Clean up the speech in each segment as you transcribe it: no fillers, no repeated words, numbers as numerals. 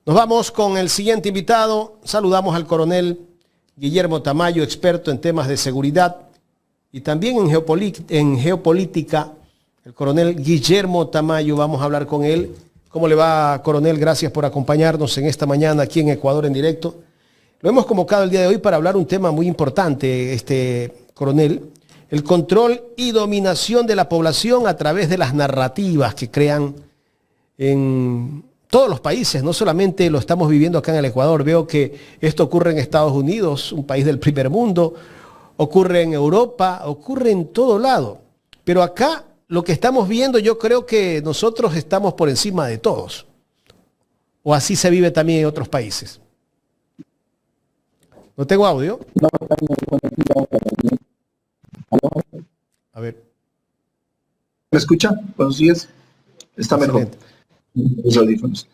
Nos vamos con el siguiente invitado. Saludamos al coronel Guillermo Tamayo, experto en temas de seguridad y también en geopolítica. El coronel Guillermo Tamayo, vamos a hablar con él. ¿Cómo le va, coronel? Gracias por acompañarnos en esta mañana aquí en Ecuador en directo. Lo hemos convocado el día de hoy para hablar un tema muy importante, coronel. El control y dominación de la población a través de las narrativas que crean en todos los países. No solamente lo estamos viviendo acá en el Ecuador. Veo que esto ocurre en Estados Unidos, un país del primer mundo. Ocurre en Europa, ocurre en todo lado. Pero acá lo que estamos viendo, yo creo que nosotros estamos por encima de todos. O así se vive también en otros países. ¿No tengo audio? A ver. ¿Me escucha? Buenos días. Está mejor. Los audífonos.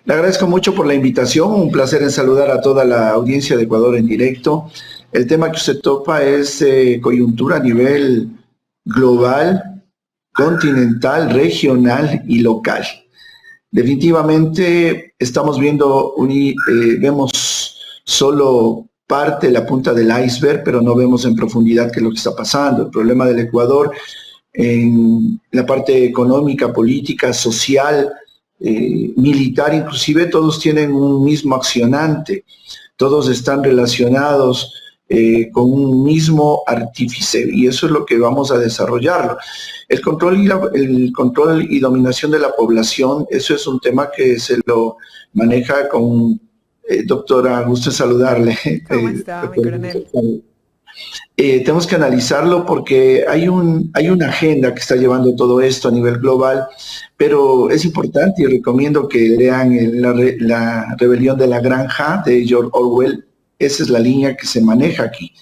Le agradezco mucho por la invitación. Un placer en saludar a toda la audiencia de Ecuador en directo. El tema que usted topa es coyuntura a nivel global, continental, regional y local. Definitivamente estamos viendo, vemos solo parte, la punta del iceberg, pero no vemos en profundidad qué es lo que está pasando. El problema del Ecuador en la parte económica, política, social, militar, inclusive todos tienen un mismo accionante, todos están relacionados con un mismo artífice, y eso es lo que vamos a desarrollarlo. El control y dominación de la población, eso es un tema que se lo maneja con doctora, gusto en saludarle. ¿Cómo está, mi coronel? Tenemos que analizarlo porque hay una agenda que está llevando todo esto a nivel global, pero es importante y recomiendo que lean la Rebelión de la Granja de George Orwell. Esa es la línea que se maneja aquí,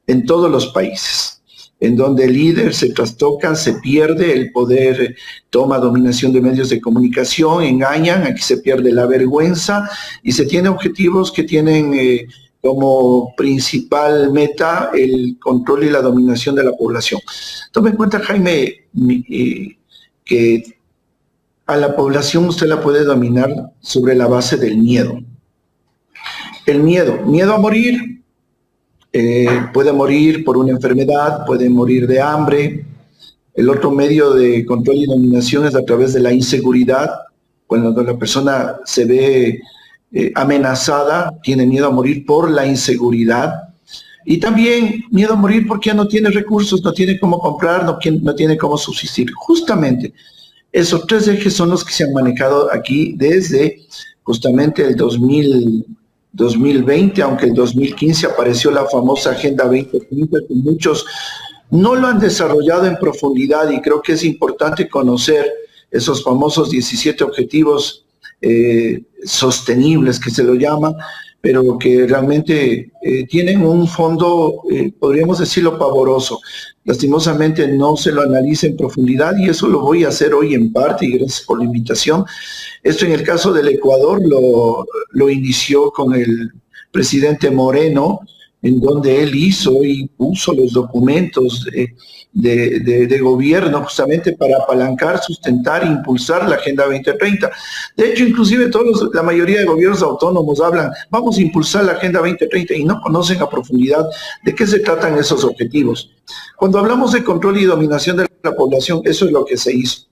en todos los países, en donde el líder se trastoca, se pierde, el poder toma dominación de medios de comunicación, engañan, aquí se pierde la vergüenza y se tiene objetivos que tienen como principal meta el control y la dominación de la población. Tome en cuenta, Jaime, que a la población usted la puede dominar sobre la base del miedo. El miedo a morir, puede morir por una enfermedad, puede morir de hambre. El otro medio de control y dominación es a través de la inseguridad. Cuando la persona se ve amenazada, tiene miedo a morir por la inseguridad. Y también miedo a morir porque ya no tiene recursos, no tiene cómo comprar, no tiene cómo subsistir. Justamente esos tres ejes son los que se han manejado aquí desde justamente el 2020, aunque en 2015 apareció la famosa Agenda 2030, que muchos no lo han desarrollado en profundidad, y creo que es importante conocer esos famosos 17 objetivos sostenibles, que se lo llama, pero que realmente tienen un fondo, podríamos decirlo, pavoroso. Lastimosamente no se lo analiza en profundidad, y eso lo voy a hacer hoy en parte, y gracias por la invitación. Esto en el caso del Ecuador lo inició con el presidente Moreno, en donde él hizo y puso los documentos de gobierno justamente para apalancar, sustentar e impulsar la Agenda 2030. De hecho, inclusive la mayoría de gobiernos autónomos hablan, vamos a impulsar la Agenda 2030, y no conocen a profundidad de qué se tratan esos objetivos. Cuando hablamos de control y dominación de la población, eso es lo que se hizo,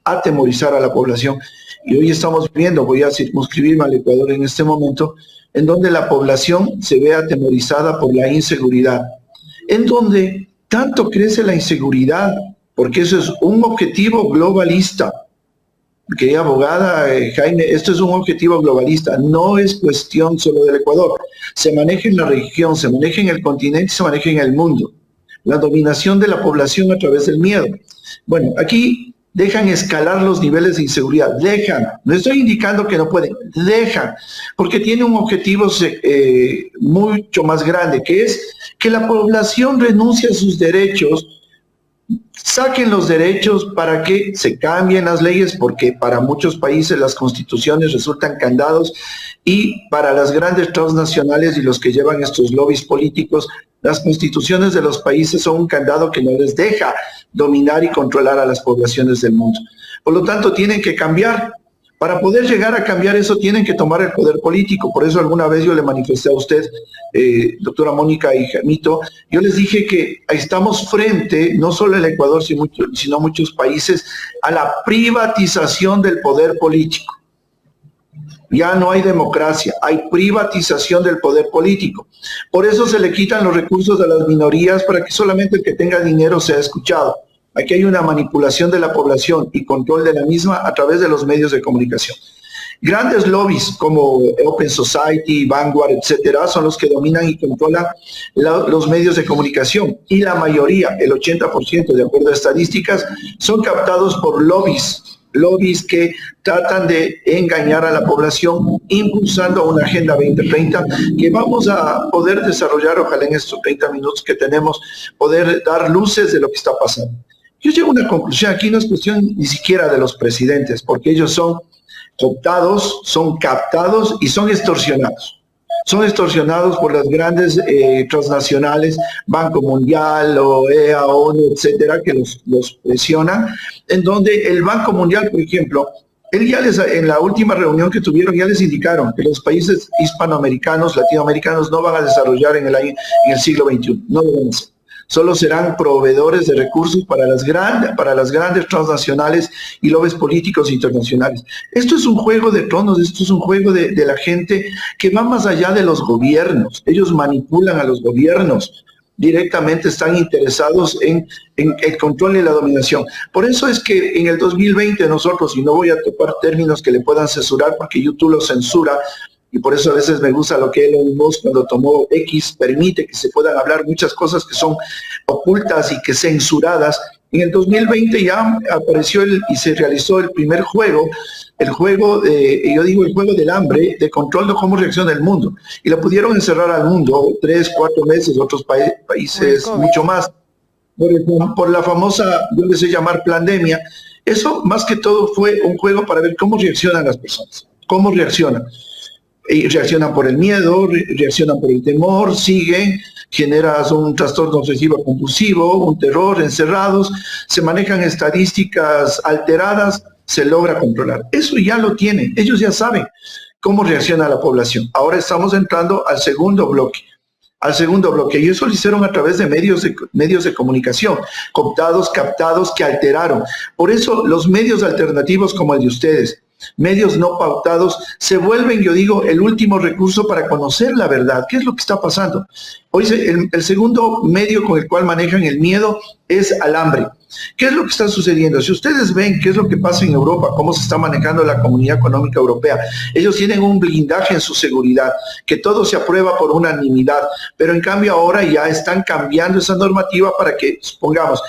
atemorizar a la población. Y hoy estamos viendo, voy a circunscribirme al Ecuador en este momento, en donde la población se ve atemorizada por la inseguridad, en donde tanto crece la inseguridad, porque eso es un objetivo globalista. Querida abogada, Jaime, esto es un objetivo globalista, no es cuestión solo del Ecuador. Se maneja en la región, se maneja en el continente, se maneja en el mundo. La dominación de la población a través del miedo. Bueno, aquí dejan escalar los niveles de inseguridad, no estoy indicando que no pueden, porque tiene un objetivo mucho más grande, que es que la población renuncie a sus derechos, saquen los derechos para que se cambien las leyes, porque para muchos países las constituciones resultan candados, y para las grandes transnacionales y los que llevan estos lobbies políticos, las constituciones de los países son un candado que no les deja dominar y controlar a las poblaciones del mundo. Por lo tanto, tienen que cambiar, Para poder llegar a cambiar eso tienen que tomar el poder político. Por eso alguna vez yo le manifesté a usted, doctora Mónica y Jaimito, yo les dije que estamos frente, no solo el Ecuador, sino muchos países, a la privatización del poder político. Ya no hay democracia, hay privatización del poder político. Por eso se le quitan los recursos a las minorías para que solamente el que tenga dinero sea escuchado. Aquí hay una manipulación de la población y control de la misma a través de los medios de comunicación. Grandes lobbies como Open Society, Vanguard, etcétera, son los que dominan y controlan los medios de comunicación. Y la mayoría, el 80%, de acuerdo a estadísticas, son captados por lobbies que tratan de engañar a la población, impulsando una Agenda 2030 que vamos a poder desarrollar, ojalá en estos 30 minutos que tenemos, poder dar luces de lo que está pasando. Yo llego a una conclusión, aquí no es cuestión ni siquiera de los presidentes, porque ellos son cooptados, son captados y son extorsionados. Son extorsionados por las grandes transnacionales, Banco Mundial, OEA, ONU, etcétera, que los presionan, en donde el Banco Mundial, por ejemplo, él ya en la última reunión que tuvieron ya les indicaron que los países hispanoamericanos, latinoamericanos no van a desarrollar en el siglo XXI, no lo van a hacer. Solo serán proveedores de recursos para las grandes transnacionales y lobbies políticos internacionales. Esto es un juego de tronos, esto es un juego de la gente que va más allá de los gobiernos. Ellos manipulan a los gobiernos, directamente están interesados en el control y la dominación. Por eso es que en el 2020 nosotros, y no voy a topar términos que le puedan censurar porque YouTube lo censura, y por eso a veces me gusta lo que Elon Musk cuando tomó X permite que se puedan hablar muchas cosas que son ocultas y que censuradas. En el 2020 ya apareció y se realizó el primer juego, el juego del hambre, de control de cómo reacciona el mundo. Y lo pudieron encerrar al mundo 3, 4 meses, otros países mucho más, por la famosa, yo les sé llamar pandemia. Eso más que todo fue un juego para ver cómo reaccionan las personas, cómo reaccionan. Y reaccionan por el miedo, reaccionan por el temor, siguen, generas un trastorno obsesivo compulsivo, un terror, encerrados, se manejan estadísticas alteradas, se logra controlar. Eso ya lo tienen, ellos ya saben cómo reacciona la población. Ahora estamos entrando al segundo bloque, y eso lo hicieron a través de medios de comunicación, cooptados, captados, que alteraron. Por eso los medios alternativos como el de ustedes, medios no pautados, se vuelven, yo digo, el último recurso para conocer la verdad. ¿Qué es lo que está pasando? Hoy el segundo medio con el cual manejan el miedo es al hambre. ¿Qué es lo que está sucediendo? Si ustedes ven qué es lo que pasa en Europa, cómo se está manejando la Comunidad Económica Europea, ellos tienen un blindaje en su seguridad, que todo se aprueba por unanimidad, pero en cambio ahora ya están cambiando esa normativa para que, supongamos,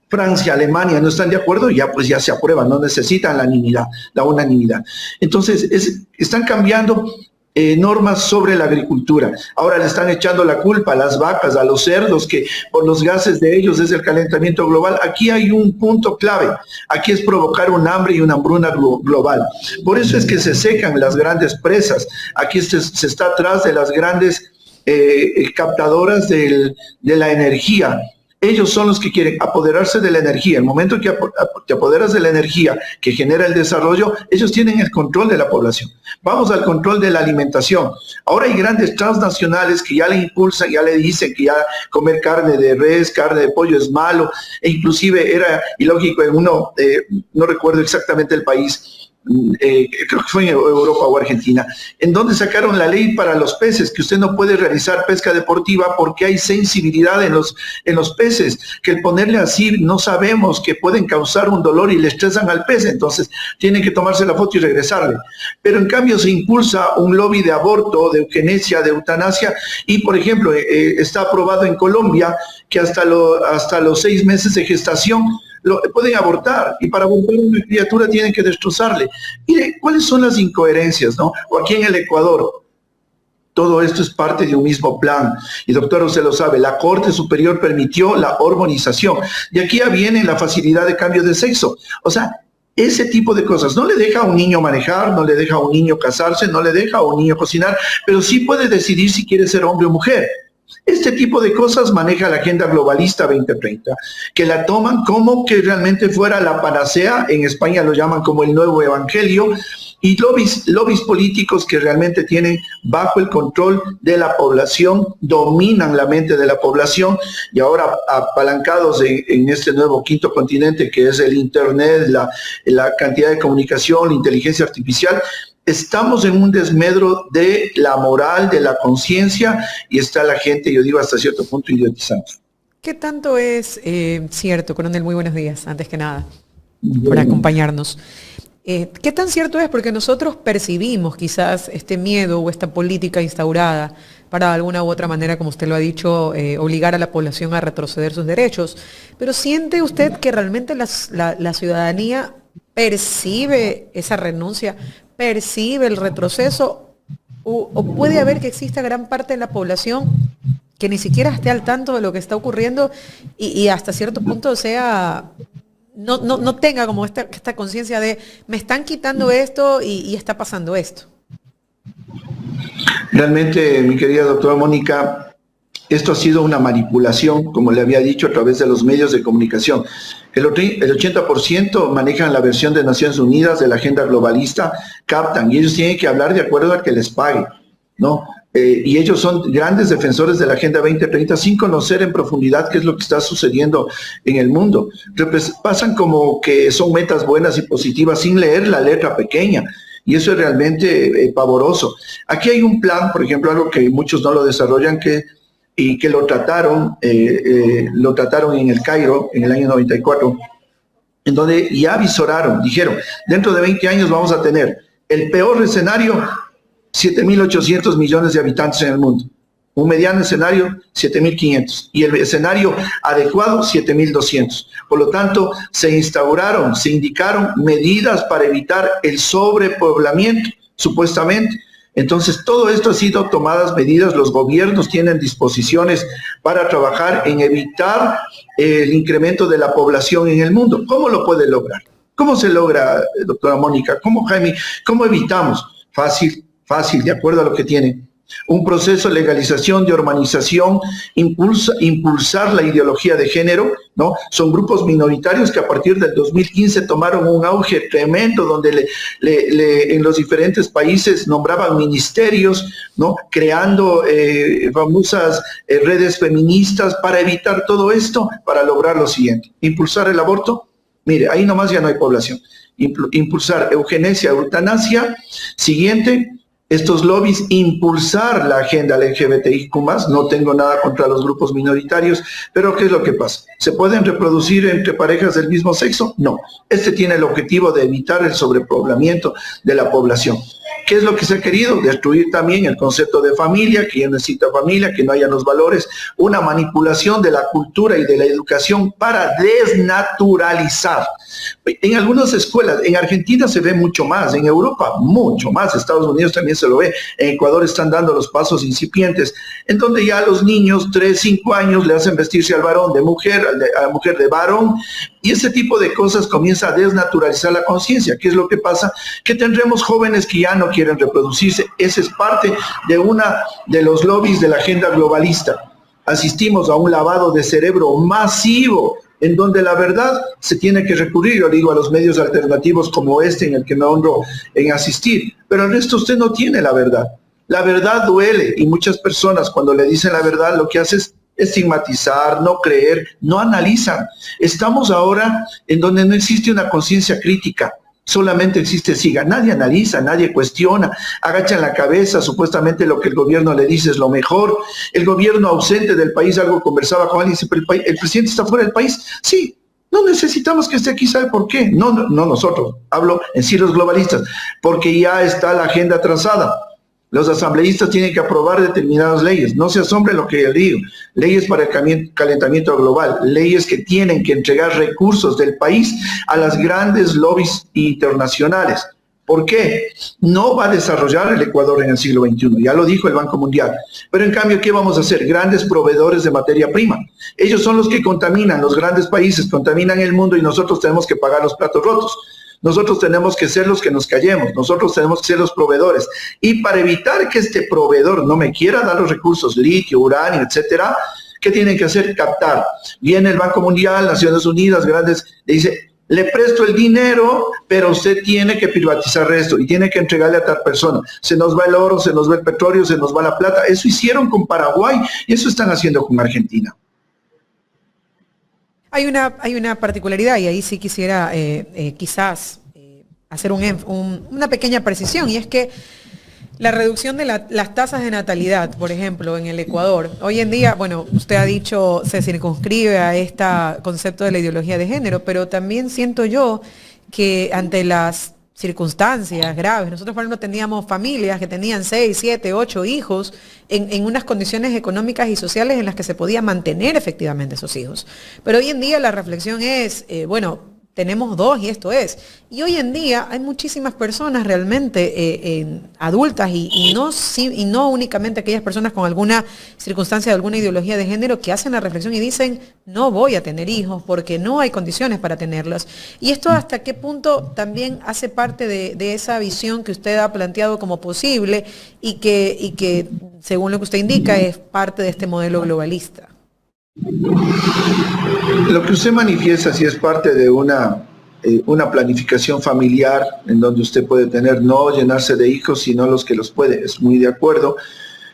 Francia, Alemania no están de acuerdo, ya se aprueban, no necesitan la unanimidad. Entonces, están cambiando normas sobre la agricultura. Ahora le están echando la culpa a las vacas, a los cerdos, que por los gases de ellos es el calentamiento global. Aquí hay un punto clave. Aquí es provocar un hambre y una hambruna global. Por eso es que se secan las grandes presas. Aquí se está atrás de las grandes captadoras de la energía. Ellos son los que quieren apoderarse de la energía. El momento que te apoderas de la energía que genera el desarrollo, ellos tienen el control de la población. Vamos al control de la alimentación. Ahora hay grandes transnacionales que ya le impulsan, ya le dicen que ya comer carne de res, carne de pollo es malo, e inclusive era ilógico en no recuerdo exactamente el país, creo que fue en Europa o Argentina, en donde sacaron la ley para los peces, que usted no puede realizar pesca deportiva porque hay sensibilidad en los peces, que el ponerle así no sabemos que pueden causar un dolor y le estresan al pez, entonces tienen que tomarse la foto y regresarle. Pero en cambio se impulsa un lobby de aborto, de eugenesia, de eutanasia, y por ejemplo está aprobado en Colombia que hasta los 6 meses de gestación pueden abortar, y para abortar una criatura tienen que destrozarle. Mire, ¿cuáles son las incoherencias, no? O aquí en el Ecuador, todo esto es parte de un mismo plan. Y doctor, usted lo sabe, la Corte Superior permitió la hormonización. Y aquí ya viene la facilidad de cambio de sexo. O sea, ese tipo de cosas. No le deja a un niño manejar, no le deja a un niño casarse, no le deja a un niño cocinar, pero sí puede decidir si quiere ser hombre o mujer. Este tipo de cosas maneja la Agenda Globalista 2030, que la toman como que realmente fuera la panacea. En España lo llaman como el nuevo evangelio, y lobbies políticos que realmente tienen bajo el control de la población, dominan la mente de la población, y ahora apalancados en este nuevo quinto continente que es el Internet, la cantidad de comunicación, la inteligencia artificial. Estamos en un desmedro de la moral, de la conciencia, y está la gente, yo digo, hasta cierto punto idiotizando. ¿Qué tanto es cierto, coronel? Muy buenos días, antes que nada, por acompañarnos. ¿Qué tan cierto es? Porque nosotros percibimos quizás este miedo o esta política instaurada para de alguna u otra manera, como usted lo ha dicho, obligar a la población a retroceder sus derechos. Pero ¿siente usted que realmente la ciudadanía percibe esa renuncia, percibe el retroceso, o puede haber que exista gran parte de la población que ni siquiera esté al tanto de lo que está ocurriendo y hasta cierto punto sea... No tenga como esta conciencia de me están quitando esto y está pasando esto? Realmente, mi querida doctora Mónica, esto ha sido una manipulación, como le había dicho, a través de los medios de comunicación. El 80% manejan la versión de Naciones Unidas de la agenda globalista, captan, y ellos tienen que hablar de acuerdo al que les pague, ¿no? Y ellos son grandes defensores de la Agenda 2030 sin conocer en profundidad qué es lo que está sucediendo en el mundo. Pasan como que son metas buenas y positivas sin leer la letra pequeña, y eso es realmente pavoroso. Aquí hay un plan, por ejemplo, algo que muchos no lo desarrollan, y que lo trataron en el Cairo en el año 94, en donde ya avisoraron, dijeron, dentro de 20 años vamos a tener el peor escenario, 7.800 millones de habitantes en el mundo. Un mediano escenario, 7.500. Y el escenario adecuado, 7.200. Por lo tanto, se indicaron medidas para evitar el sobrepoblamiento, supuestamente. Entonces, todo esto ha sido tomadas medidas. Los gobiernos tienen disposiciones para trabajar en evitar el incremento de la población en el mundo. ¿Cómo lo puede lograr? ¿Cómo se logra, doctora Mónica? ¿Cómo, Jaime? ¿Cómo evitamos? Fácil, de acuerdo a lo que tiene. Un proceso de legalización, de urbanización, impulsar la ideología de género, ¿no? Son grupos minoritarios que a partir del 2015 tomaron un auge tremendo, donde en los diferentes países nombraban ministerios, ¿no? Creando famosas redes feministas para evitar todo esto, para lograr lo siguiente. Impulsar el aborto. Mire, ahí nomás ya no hay población. Impulsar eugenesia, eutanasia. Siguiente. Estos lobbies, impulsar la agenda LGBTIQ+, no tengo nada contra los grupos minoritarios, pero ¿qué es lo que pasa? ¿Se pueden reproducir entre parejas del mismo sexo? No. Este tiene el objetivo de evitar el sobrepoblamiento de la población. ¿Qué es lo que se ha querido? Destruir también el concepto de familia, que ya necesita familia, que no haya los valores, una manipulación de la cultura y de la educación para desnaturalizar. En algunas escuelas, en Argentina se ve mucho más, en Europa mucho más, Estados Unidos también se lo ve, en Ecuador están dando los pasos incipientes, en donde ya a los niños 3, 5 años le hacen vestirse al varón de mujer, a la mujer de varón, y ese tipo de cosas comienza a desnaturalizar la conciencia. ¿Qué es lo que pasa? Que tendremos jóvenes que ya no quieren reproducirse. Esa es parte de los lobbies de la agenda globalista. Asistimos a un lavado de cerebro masivo, en donde la verdad se tiene que recurrir, yo digo, a los medios alternativos como este en el que me honro en asistir, pero el resto usted no tiene la verdad. La verdad duele, y muchas personas cuando le dicen la verdad lo que hacen es estigmatizar, no creer, no analizan. Estamos ahora en donde no existe una conciencia crítica, solamente existe siga. Nadie analiza, nadie cuestiona, agachan la cabeza, supuestamente lo que el gobierno le dice es lo mejor. El gobierno ausente del país, algo conversaba con alguien, dice, pero el presidente está fuera del país. Sí, no necesitamos que esté aquí, ¿sabe por qué? No nosotros, hablo en sí los globalistas, porque ya está la agenda trazada. Los asambleístas tienen que aprobar determinadas leyes. No se asombre lo que yo digo. Leyes para el calentamiento global, leyes que tienen que entregar recursos del país a las grandes lobbies internacionales. ¿Por qué? No va a desarrollar el Ecuador en el siglo XXI, ya lo dijo el Banco Mundial. Pero en cambio, ¿qué vamos a hacer? Grandes proveedores de materia prima. Ellos son los que contaminan, los grandes países contaminan el mundo y nosotros tenemos que pagar los platos rotos. nosotros tenemos que ser los que nos callemos, nosotros tenemos que ser los proveedores. Y para evitar que este proveedor no me quiera dar los recursos, litio, uranio, etcétera, ¿qué tienen que hacer? Captar. Viene el Banco Mundial, Naciones Unidas, grandes, le dice, le presto el dinero, pero usted tiene que privatizar esto y tiene que entregarle a tal persona. Se nos va el oro, se nos va el petróleo, se nos va la plata. Eso hicieron con Paraguay y eso están haciendo con Argentina. Hay una particularidad y ahí sí quisiera quizás hacer una pequeña precisión, y es que la reducción de las tasas de natalidad, por ejemplo, en el Ecuador, hoy en día, bueno, usted ha dicho, se circunscribe a este concepto de la ideología de género, pero también siento yo que ante las circunstancias graves, nosotros por ejemplo teníamos familias que tenían 6, 7, 8 hijos en unas condiciones económicas y sociales en las que se podía mantener efectivamente esos hijos. Pero hoy en día la reflexión es, bueno, tenemos 2 y esto es. Y hoy en día hay muchísimas personas realmente adultas y no únicamente aquellas personas con alguna circunstancia, alguna ideología de género, que hacen la reflexión y dicen, no voy a tener hijos porque no hay condiciones para tenerlos. Y esto hasta qué punto también hace parte de esa visión que usted ha planteado como posible y que según lo que usted indica es parte de este modelo globalista. Lo que usted manifiesta sí es parte de una planificación familiar en donde usted puede tener, no llenarse de hijos, sino los que los puede. Es muy de acuerdo.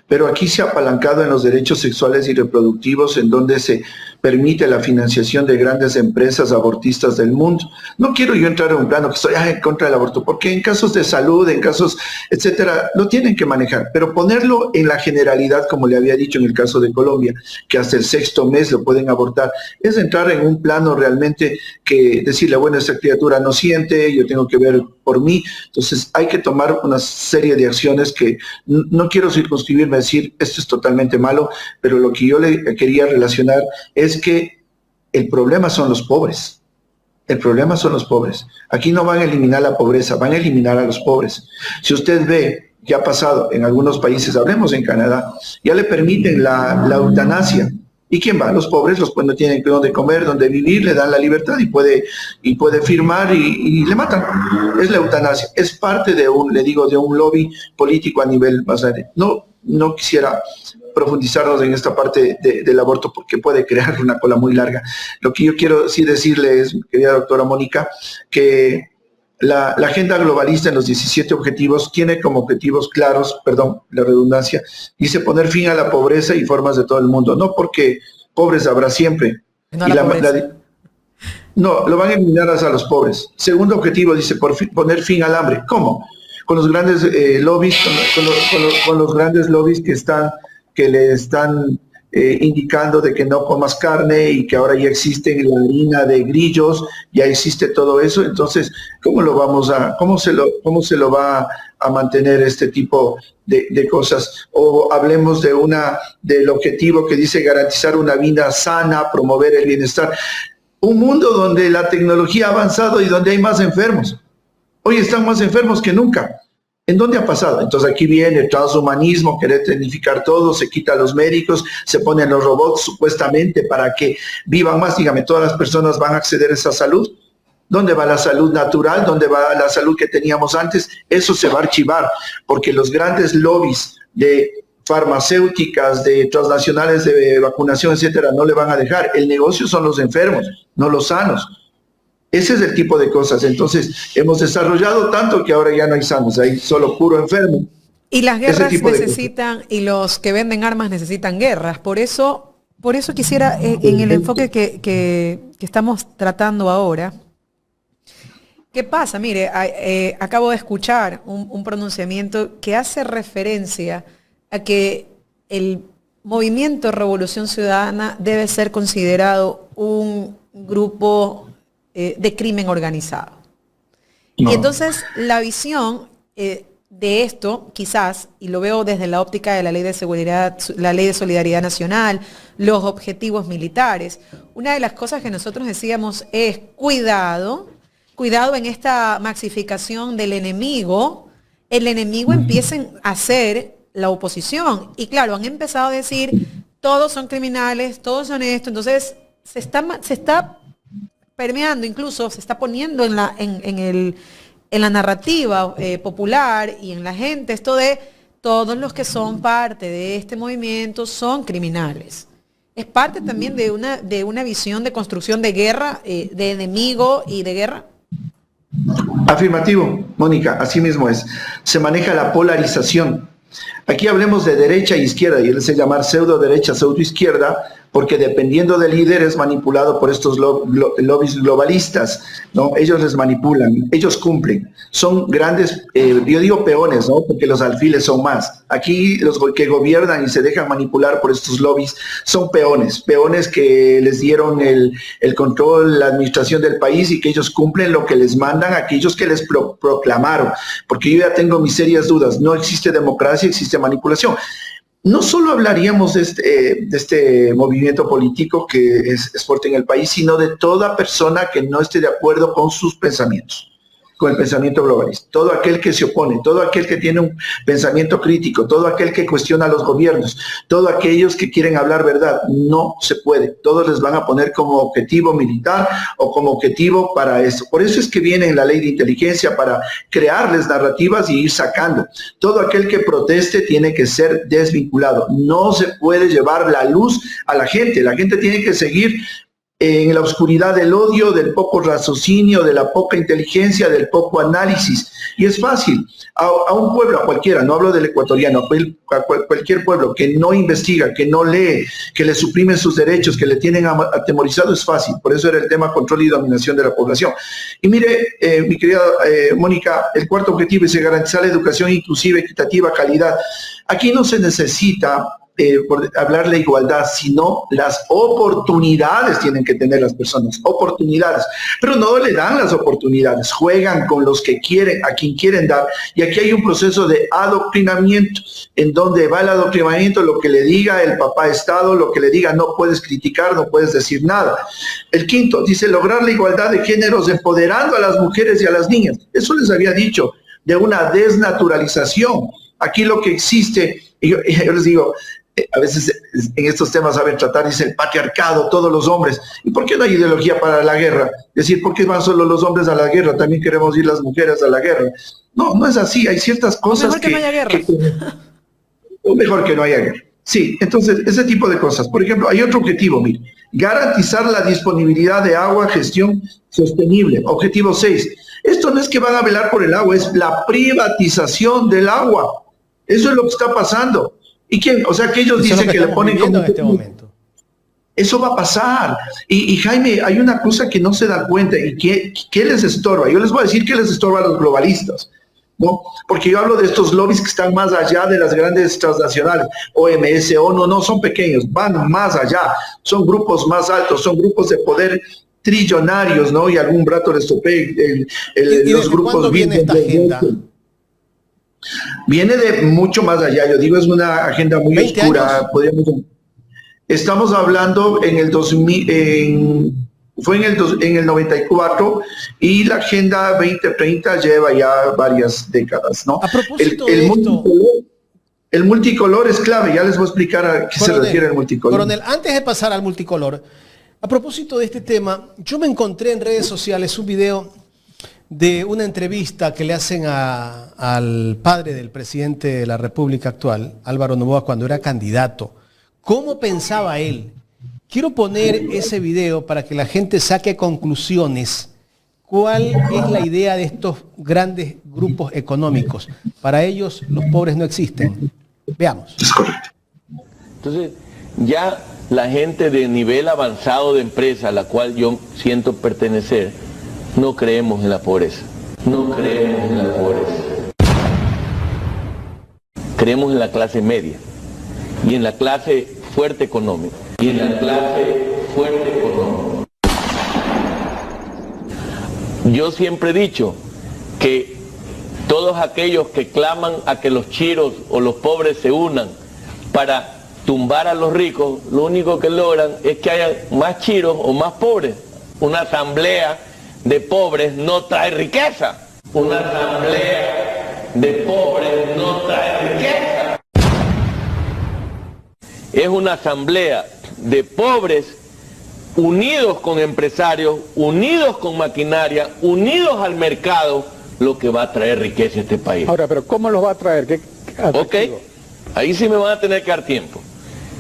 Pero aquí se ha apalancado en los derechos sexuales y reproductivos, en donde se permite la financiación de grandes empresas abortistas del mundo. No quiero yo entrar en un plano que estoy en contra del aborto, porque en casos de salud, en casos, etcétera, lo tienen que manejar, pero ponerlo en la generalidad, como le había dicho en el caso de Colombia, que hasta el 6º mes lo pueden abortar, es entrar en un plano realmente que decirle, bueno, esta criatura no siente, yo tengo que ver por mí. Entonces hay que tomar una serie de acciones que no quiero circunscribirme a decir esto es totalmente malo, pero lo que yo le quería relacionar es que el problema son los pobres. El problema son los pobres. Aquí no van a eliminar la pobreza, van a eliminar a los pobres. Si usted ve, ya ha pasado en algunos países, hablemos en Canadá, ya le permiten la eutanasia. ¿Y quién va? Los pobres, los que no tienen dónde comer, dónde vivir, le dan la libertad y puede firmar y le matan. Es la eutanasia. Es parte de un lobby político a nivel más grande. No quisiera profundizarnos en esta parte del aborto porque puede crear una cola muy larga. Lo que yo quiero sí decirle es, querida doctora Mónica, que la agenda globalista en los 17 objetivos tiene como objetivos claros, perdón, la redundancia, dice poner fin a la pobreza y formas de todo el mundo. No porque pobres habrá siempre. No, lo van a eliminar a los pobres. Segundo objetivo dice poner fin al hambre. ¿Cómo? Con los grandes lobbies, con los grandes lobbies que le están indicando de que no comas carne y que ahora ya existe la harina de grillos, ya existe todo eso. Entonces, cómo se lo va a mantener este tipo de cosas? O hablemos del objetivo que dice garantizar una vida sana, promover el bienestar. Un mundo donde la tecnología ha avanzado y donde hay más enfermos. Hoy están más enfermos que nunca. ¿En dónde ha pasado? Entonces aquí viene el transhumanismo, querer tecnificar todo, se quita a los médicos, se ponen los robots supuestamente para que vivan más. Dígame, ¿todas las personas van a acceder a esa salud? ¿Dónde va la salud natural? ¿Dónde va la salud que teníamos antes? Eso se va a archivar, porque los grandes lobbies de farmacéuticas, de transnacionales de vacunación, etcétera, no le van a dejar. El negocio son los enfermos, no los sanos. Ese es el tipo de cosas. Entonces, hemos desarrollado tanto que ahora ya no hay sanos, hay solo puro enfermo. Y las guerras necesitan, y los que venden armas necesitan guerras. Por eso quisiera, en el enfoque que estamos tratando ahora, ¿qué pasa? Mire, acabo de escuchar un pronunciamiento que hace referencia a que el movimiento Revolución Ciudadana debe ser considerado un grupo de crimen organizado. No. Y entonces la visión de esto, quizás, y lo veo desde la óptica de la ley de seguridad, la ley de solidaridad nacional, los objetivos militares, una de las cosas que nosotros decíamos es cuidado en esta maxificación del enemigo. El enemigo empiecen a ser la oposición. Y claro, han empezado a decir, todos son criminales, todos son esto. Entonces, se está permeando, incluso se está poniendo en la narrativa popular y en la gente esto de todos los que son parte de este movimiento son criminales. ¿Es parte también de una visión de construcción de guerra, de enemigo y de guerra? Afirmativo, Mónica, así mismo es. Se maneja la polarización. Aquí hablemos de derecha e izquierda, y él se llama pseudo derecha, pseudo izquierda, porque dependiendo del líder es manipulado por estos lobbies globalistas, ¿no? Ellos les manipulan, ellos cumplen. Son grandes, yo digo peones, ¿no? Porque los alfiles son más. Aquí los que gobiernan y se dejan manipular por estos lobbies son peones que les dieron el control, la administración del país y que ellos cumplen lo que les mandan aquellos que les proclamaron. Porque yo ya tengo mis serias dudas, no existe democracia, existe manipulación. No solo hablaríamos de este movimiento político que es fuerte en el país, sino de toda persona que no esté de acuerdo con sus pensamientos, con el pensamiento globalista. Todo aquel que se opone, todo aquel que tiene un pensamiento crítico, todo aquel que cuestiona a los gobiernos, todos aquellos que quieren hablar verdad, no se puede. Todos les van a poner como objetivo militar o como objetivo para eso. Por eso es que viene la ley de inteligencia para crearles narrativas y ir sacando. Todo aquel que proteste tiene que ser desvinculado. No se puede llevar la luz a la gente. La gente tiene que seguir en la oscuridad del odio, del poco raciocinio, de la poca inteligencia, del poco análisis. Y es fácil. A un pueblo, a cualquiera, no hablo del ecuatoriano, a cualquier pueblo que no investiga, que no lee, que le suprimen sus derechos, que le tienen atemorizado, es fácil. Por eso era el tema control y dominación de la población. Y mire, mi querida Mónica, el cuarto objetivo es garantizar la educación inclusiva, equitativa, calidad. Aquí no se necesita por hablar de igualdad, sino las oportunidades tienen que tener las personas, oportunidades, pero no le dan las oportunidades, juegan con los que quieren, a quien quieren dar, y aquí hay un proceso de adoctrinamiento, en donde va el adoctrinamiento, lo que le diga el papá Estado, lo que le diga no puedes criticar, no puedes decir nada. El quinto, dice lograr la igualdad de géneros empoderando a las mujeres y a las niñas, eso les había dicho, de una desnaturalización. Aquí lo que existe, yo les digo, a veces en estos temas saben tratar, dice el patriarcado, todos los hombres. ¿Y por qué no hay ideología para la guerra? Es decir, ¿por qué van solo los hombres a la guerra? También queremos ir las mujeres a la guerra. No, no es así. Hay ciertas cosas mejor que no haya guerra. O mejor que no haya guerra. Sí, entonces, ese tipo de cosas. Por ejemplo, hay otro objetivo, mire, garantizar la disponibilidad de agua, gestión sostenible. Objetivo 6. Esto no es que van a velar por el agua, es la privatización del agua. Eso es lo que está pasando. ¿Y quién? O sea, que ellos dicen que le ponen como en este momento. Eso va a pasar. Y Jaime, hay una cosa que no se da cuenta y que les estorba. Yo les voy a decir que les estorba a los globalistas, ¿no? Porque yo hablo de estos lobbies que están más allá de las grandes transnacionales, OMS, ONU, no son pequeños, van más allá, son grupos más altos, son grupos de poder trillonarios, ¿no? Y algún rato les topé los grupos. ¿Cuándo viene esta agenda? Viene de mucho más allá, yo digo, es una agenda muy oscura. Estamos hablando en el 2000, fue en el 94 y la agenda 2030 lleva ya varias décadas, ¿no? A propósito de esto, el multicolor es clave, ya les voy a explicar a qué se refiere el multicolor. Coronel, antes de pasar al multicolor, a propósito de este tema, yo me encontré en redes sociales un video de una entrevista que le hacen al padre del presidente de la República actual, Álvaro Noboa, cuando era candidato. ¿Cómo pensaba él? Quiero poner ese video para que la gente saque conclusiones. ¿Cuál es la idea de estos grandes grupos económicos? Para ellos los pobres no existen. Veamos. Es correcto. Entonces, ya la gente de nivel avanzado de empresa a la cual yo siento pertenecer, no creemos en la pobreza. No creemos en la pobreza. Creemos en la clase media y en la clase fuerte económica. Y en la clase fuerte económica. Yo siempre he dicho que todos aquellos que claman a que los chiros o los pobres se unan para tumbar a los ricos, lo único que logran es que haya más chiros o más pobres. Una asamblea de pobres no trae riqueza. Una asamblea de pobres no trae riqueza. Es una asamblea de pobres unidos con empresarios, unidos con maquinaria, unidos al mercado, lo que va a traer riqueza a este país. Ahora, pero ¿cómo los va a traer? ¿Qué ok, ahí sí me van a tener que dar tiempo.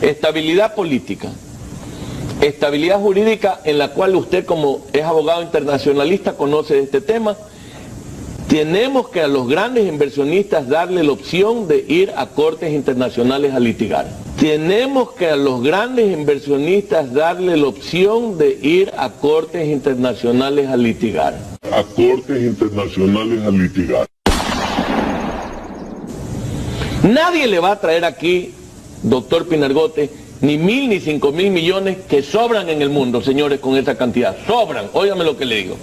Estabilidad política, estabilidad jurídica, en la cual usted, como es abogado internacionalista, conoce este tema. Tenemos que a los grandes inversionistas darle la opción de ir a cortes internacionales a litigar. Tenemos que a los grandes inversionistas darle la opción de ir a cortes internacionales a litigar. A cortes internacionales a litigar. Nadie le va a traer aquí, doctor Pinargote, ni 1.000 ni 5.000 millones que sobran en el mundo, señores, con esa cantidad. Sobran, óigame lo que le digo.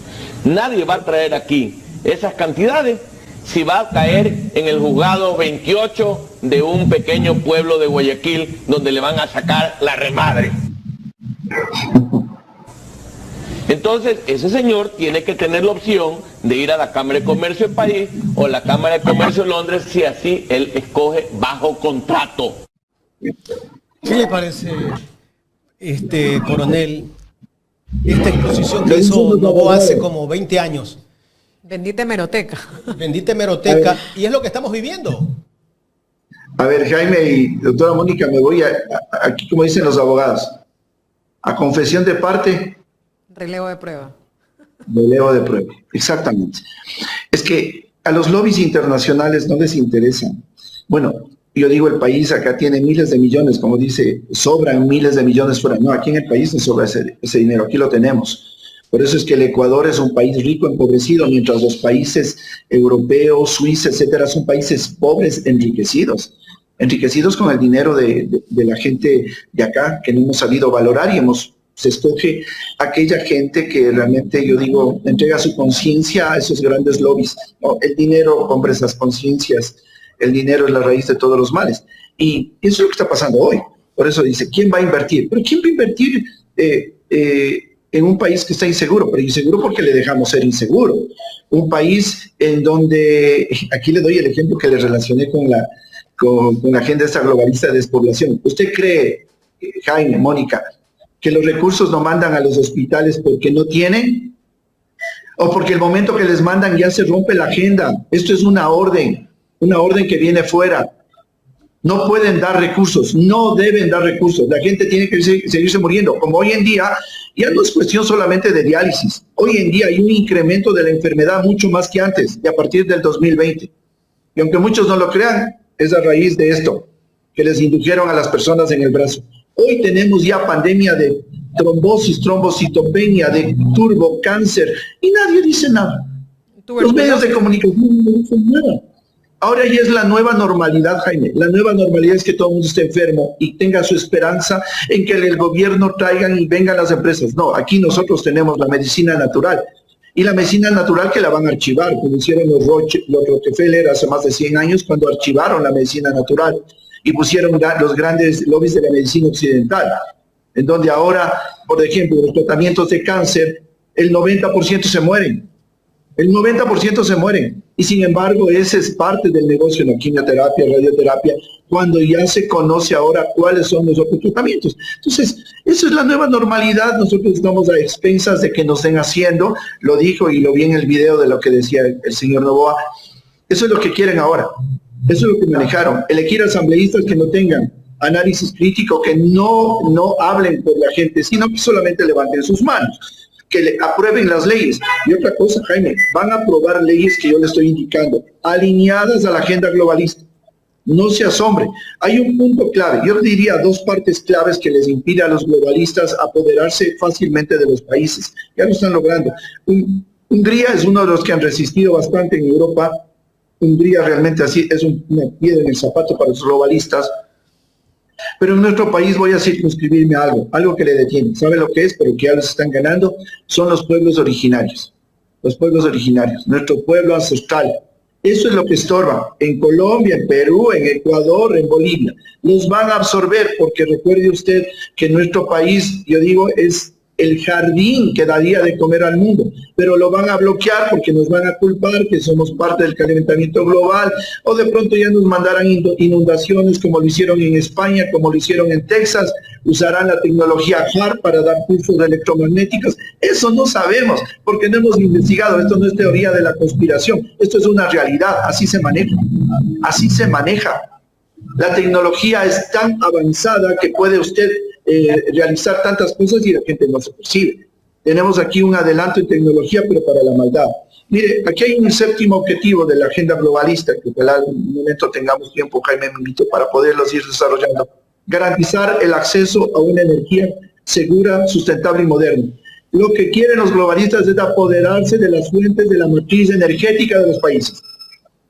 Nadie va a traer aquí esas cantidades si va a caer en el juzgado 28 de un pequeño pueblo de Guayaquil donde le van a sacar la remadre. Entonces, ese señor tiene que tener la opción de ir a la Cámara de Comercio de París o la Cámara de Comercio de Londres si así él escoge bajo contrato. ¿Qué le parece, coronel, esta exposición que hizo Noboa hace como 20 años? Bendita hemeroteca. Bendita hemeroteca, y es lo que estamos viviendo. A ver, Jaime y doctora Mónica, me voy aquí, como dicen los abogados, a confesión de parte. Relevo de prueba. Relevo de prueba, exactamente. Es que a los lobbies internacionales no les interesan. Bueno, yo digo, el país acá tiene miles de millones, como dice, sobran miles de millones fuera. No, aquí en el país no sobra ese dinero, aquí lo tenemos. Por eso es que el Ecuador es un país rico, empobrecido, mientras los países europeos, Suiza, etcétera, son países pobres, enriquecidos con el dinero de la gente de acá, que no hemos sabido valorar y se escoge aquella gente que realmente, yo digo, entrega su conciencia a esos grandes lobbies. No, el dinero compra esas conciencias, el dinero es la raíz de todos los males. Y eso es lo que está pasando hoy. Por eso dice, ¿quién va a invertir? ¿Pero quién va a invertir en un país que está inseguro? Pero inseguro porque le dejamos ser inseguro. Un país en donde, aquí le doy el ejemplo que le relacioné con la agenda esta globalista de despoblación. ¿Usted cree, Jaime, Mónica, que los recursos no mandan a los hospitales porque no tienen? ¿O porque el momento que les mandan ya se rompe la agenda? Esto es una orden que viene fuera. No pueden dar recursos, no deben dar recursos. La gente tiene que seguirse muriendo. Como hoy en día, ya no es cuestión solamente de diálisis. Hoy en día hay un incremento de la enfermedad mucho más que antes, y a partir del 2020. Y aunque muchos no lo crean, es a raíz de esto, que les indujeron a las personas en el brazo. Hoy tenemos ya pandemia de trombosis, trombocitopenia, de turbo, cáncer, y nadie dice nada. Los medios de comunicación no dicen nada. Ahora ya es la nueva normalidad, Jaime. La nueva normalidad es que todo el mundo esté enfermo y tenga su esperanza en que el gobierno traigan y vengan las empresas. No, aquí nosotros tenemos la medicina natural. Y la medicina natural que la van a archivar, como hicieron los Rockefeller hace más de 100 años, cuando archivaron la medicina natural y pusieron los grandes lobbies de la medicina occidental, en donde ahora, por ejemplo, los tratamientos de cáncer, el 90% se mueren. El 90% se mueren. Y sin embargo, ese es parte del negocio en la quimioterapia, radioterapia, cuando ya se conoce ahora cuáles son los otros tratamientos. Entonces, eso es la nueva normalidad. Nosotros estamos a expensas de que nos estén haciendo, lo dijo y lo vi en el video de lo que decía el señor Noboa. Eso es lo que quieren ahora. Eso es lo que manejaron. Elegir asambleístas que no tengan análisis crítico, que no hablen por la gente, sino que solamente levanten sus manos, que le aprueben las leyes. Y otra cosa, Jaime, van a aprobar leyes que yo le estoy indicando, alineadas a la agenda globalista. No se asombre. Hay un punto clave, yo diría dos partes claves que les impide a los globalistas apoderarse fácilmente de los países. Ya lo están logrando. Hungría es uno de los que han resistido bastante en Europa. Hungría realmente así es una piedra en el zapato para los globalistas. Pero en nuestro país voy a circunscribirme a algo que le detiene. ¿Sabe lo que es? Pero que ya los están ganando. Son los pueblos originarios. Los pueblos originarios. Nuestro pueblo ancestral. Eso es lo que estorba. En Colombia, en Perú, en Ecuador, en Bolivia. Los van a absorber porque recuerde usted que nuestro país, yo digo, es el jardín que daría de comer al mundo, pero lo van a bloquear porque nos van a culpar que somos parte del calentamiento global, o de pronto ya nos mandarán inundaciones como lo hicieron en España, como lo hicieron en Texas, usarán la tecnología HARP para dar pulsos electromagnéticos. Eso no sabemos, porque no hemos investigado. Esto no es teoría de la conspiración, esto es una realidad, así se maneja, así se maneja. La tecnología es tan avanzada que puede usted realizar tantas cosas y la gente no se percibe. Tenemos aquí un adelanto en tecnología, pero para la maldad. Mire, aquí hay un séptimo objetivo de la agenda globalista, que ojalá en un momento tengamos tiempo, Jaime, me invito, para poderlos ir desarrollando. Garantizar el acceso a una energía segura, sustentable y moderna. Lo que quieren los globalistas es apoderarse de las fuentes de la matriz energética de los países.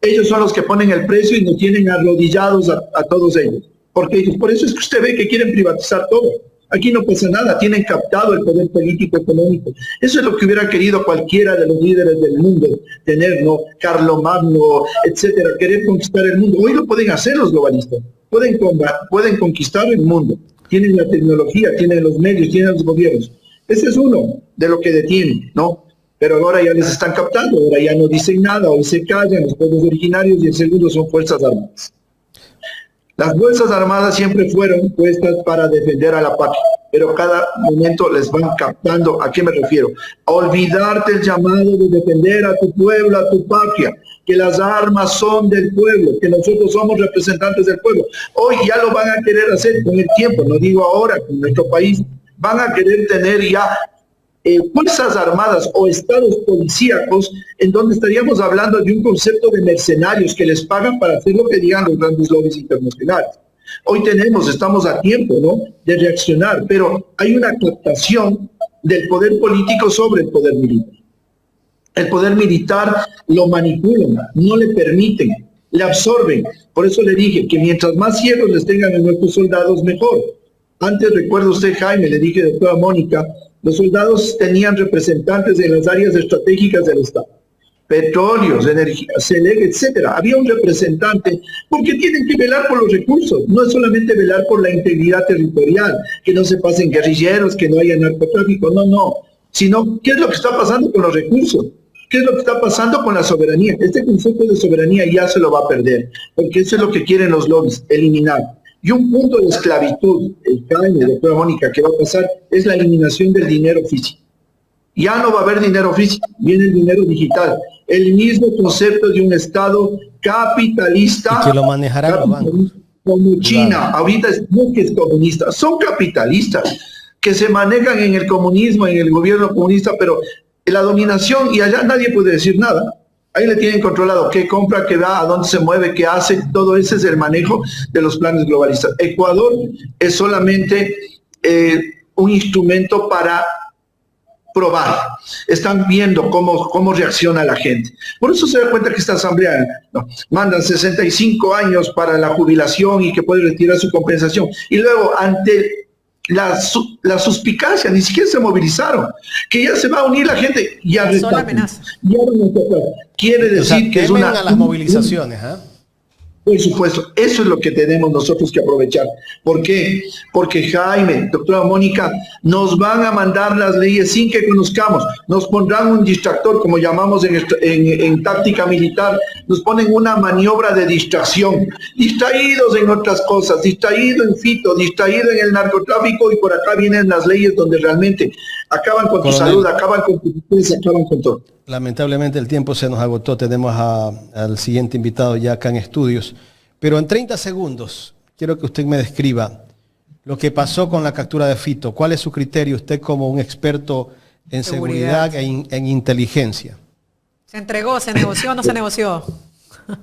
Ellos son los que ponen el precio y nos tienen arrodillados a todos ellos. Porque por eso es que usted ve que quieren privatizar todo. Aquí no pasa nada, tienen captado el poder político económico. Eso es lo que hubiera querido cualquiera de los líderes del mundo, tener, ¿no? Carlomagno, etcétera, querer conquistar el mundo. Hoy lo pueden hacer los globalistas, pueden conquistar el mundo. Tienen la tecnología, tienen los medios, tienen los gobiernos. Ese es uno de lo que detienen, ¿no? Pero ahora ya les están captando, ahora ya no dicen nada, hoy se callan los pueblos originarios y el segundo son Fuerzas Armadas. Las Fuerzas Armadas siempre fueron puestas para defender a la patria, pero cada momento les van captando. ¿A qué me refiero? A olvidarte el llamado de defender a tu pueblo, a tu patria, que las armas son del pueblo, que nosotros somos representantes del pueblo. Hoy ya lo van a querer hacer con el tiempo, no digo ahora, con nuestro país, van a querer tener ya fuerzas armadas o estados policíacos en donde estaríamos hablando de un concepto de mercenarios que les pagan para hacer lo que digan los grandes lobbies internacionales. Hoy estamos a tiempo, ¿no?, de reaccionar, pero hay una captación del poder político sobre el poder militar. El poder militar lo manipulan, no le permiten, le absorben. Por eso le dije que mientras más ciegos les tengan a nuestros soldados, mejor. Antes, recuerda usted, Jaime, le dije, doctora Mónica, los soldados tenían representantes en las áreas estratégicas del Estado. Petróleos, energía, CELEC, etcétera. Había un representante porque tienen que velar por los recursos. No es solamente velar por la integridad territorial, que no se pasen guerrilleros, que no haya narcotráfico, no. Sino, ¿qué es lo que está pasando con los recursos? ¿Qué es lo que está pasando con la soberanía? Este concepto de soberanía ya se lo va a perder, porque eso es lo que quieren los lobbies, eliminar. Y un punto de esclavitud, el Jaime, doctora Mónica, que va a pasar, es la eliminación del dinero físico. Ya no va a haber dinero físico, viene el dinero digital. El mismo concepto de un Estado capitalista. Y que lo manejarán los bancos. Como China, ahorita no que es comunista, son capitalistas que se manejan en el comunismo, en el gobierno comunista, pero la dominación, y allá nadie puede decir nada. Ahí le tienen controlado qué compra, qué da, a dónde se mueve, qué hace. Todo ese es el manejo de los planes globalistas. Ecuador es solamente un instrumento para probar. Están viendo cómo reacciona la gente. Por eso se da cuenta que esta asamblea mandan 65 años para la jubilación y que puede retirar su compensación. Y luego, ante la suspicacia, ni siquiera se movilizaron, que ya se va a unir la gente, ya son amenazas. Quiere decir que es una... a las movilizaciones, ¿eh? Por supuesto, eso es lo que tenemos nosotros que aprovechar. ¿Por qué? Porque Jaime, doctora Mónica, nos van a mandar las leyes sin que conozcamos, nos pondrán un distractor, como llamamos en táctica militar, nos ponen una maniobra de distracción, distraídos en otras cosas, distraído en fito, distraído en el narcotráfico, y por acá vienen las leyes donde realmente acaban con tu salud, acaban con tu defensa, acaban con todo. Lamentablemente el tiempo se nos agotó, tenemos al siguiente invitado ya acá en estudios, pero en 30 segundos quiero que usted me describa lo que pasó con la captura de Fito. ¿Cuál es su criterio usted como un experto en seguridad e en inteligencia? ¿Se entregó, se negoció o no se negoció?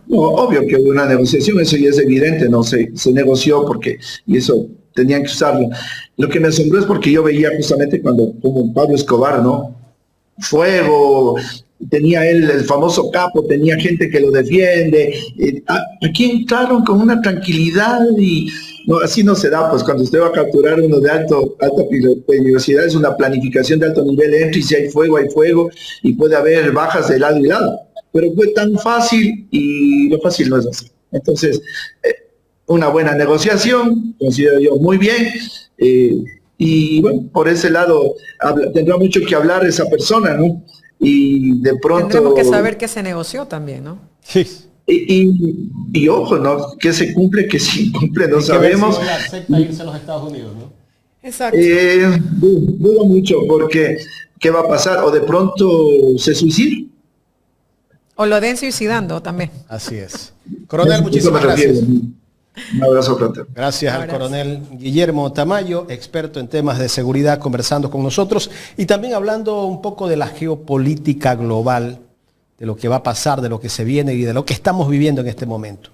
No, obvio que hubo una negociación, eso ya es evidente, no se negoció porque, y eso tenían que usarlo. Lo que me asombró es porque yo veía justamente como Pablo Escobar, ¿no? Fuego, tenía él el famoso capo, tenía gente que lo defiende. Aquí entraron con una tranquilidad y no, así no se da, pues cuando usted va a capturar uno de alta peligrosidad, es una planificación de alto nivel, entra y si hay fuego y puede haber bajas de lado y lado. Pero fue tan fácil y lo fácil no es así. Entonces, una buena negociación, considero yo muy bien. Y bueno, por ese lado tendrá mucho que hablar esa persona, ¿no? Y de pronto... Tendremos que saber qué se negoció también, ¿no? Sí. Y ojo, ¿no? Que se cumple, que se incumple, no sabemos. Ver si acepta irse a los Estados Unidos, ¿no? Exacto. Dudo mucho porque ¿qué va a pasar? O de pronto se suicida. O lo den suicidando también. Así es. Coronel, muchísimas gracias. Un abrazo fraterno. Gracias al coronel Guillermo Tamayo, experto en temas de seguridad, conversando con nosotros y también hablando un poco de la geopolítica global, de lo que va a pasar, de lo que se viene y de lo que estamos viviendo en este momento.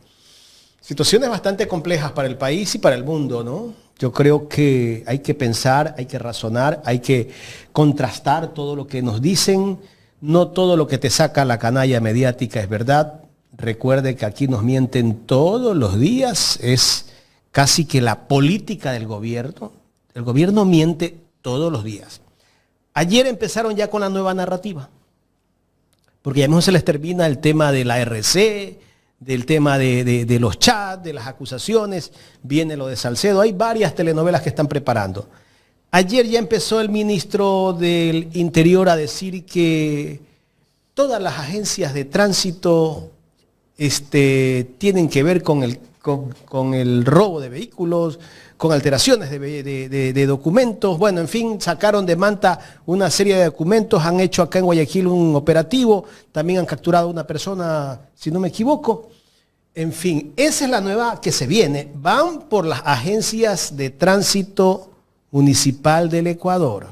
Situaciones bastante complejas para el país y para el mundo, ¿no? Yo creo que hay que pensar, hay que razonar, hay que contrastar todo lo que nos dicen. No todo lo que te saca la canalla mediática es verdad. Recuerde que aquí nos mienten todos los días. Es casi que la política del gobierno. El gobierno miente todos los días. Ayer empezaron ya con la nueva narrativa. Porque ya mismo se les termina el tema de la RC, del tema de los chats, de las acusaciones. Viene lo de Salcedo. Hay varias telenovelas que están preparando. Ayer ya empezó el ministro del Interior a decir que todas las agencias de tránsito tienen que ver con el robo de vehículos, con alteraciones de documentos. Bueno, en fin, sacaron de manta una serie de documentos, han hecho acá en Guayaquil un operativo, también han capturado a una persona, si no me equivoco. En fin, esa es la nueva que se viene. Van por las agencias de tránsito municipal del Ecuador.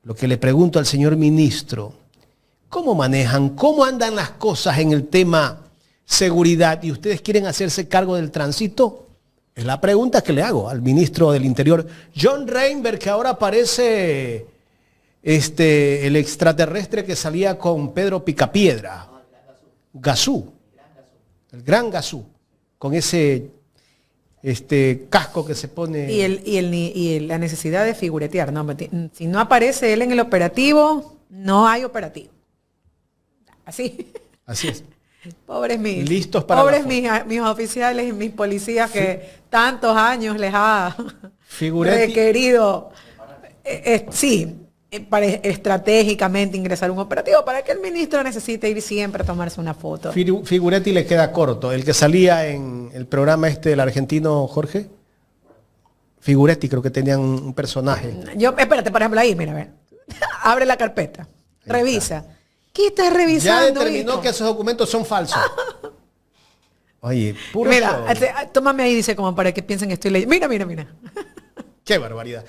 Lo que le pregunto al señor ministro, ¿cómo manejan, cómo andan las cosas en el tema seguridad y ustedes quieren hacerse cargo del tránsito? Es la pregunta que le hago al ministro del Interior, John Reinberg, que ahora parece el extraterrestre que salía con Pedro Picapiedra, Gazú, el gran Gazú, con ese casco que se pone. Y la necesidad de figuretear, ¿no? Si no aparece él en el operativo, no hay operativo. Así. Así es. Pobres mis, listos para pobres mis oficiales y mis policías que tantos años les ha requerido, estratégicamente ingresar a un operativo para que el ministro necesite ir siempre a tomarse una foto. Figuretti le queda corto. El que salía en el programa del argentino Jorge, Figuretti creo que tenían un personaje. Espérate, por ejemplo, ahí, mira, a ver. Abre la carpeta, revisa. ¿Qué estás revisando? Ya determinó que esos documentos son falsos. Oye, puro mira, tómame ahí, dice, como para que piensen que estoy leyendo. Mira. Qué barbaridad.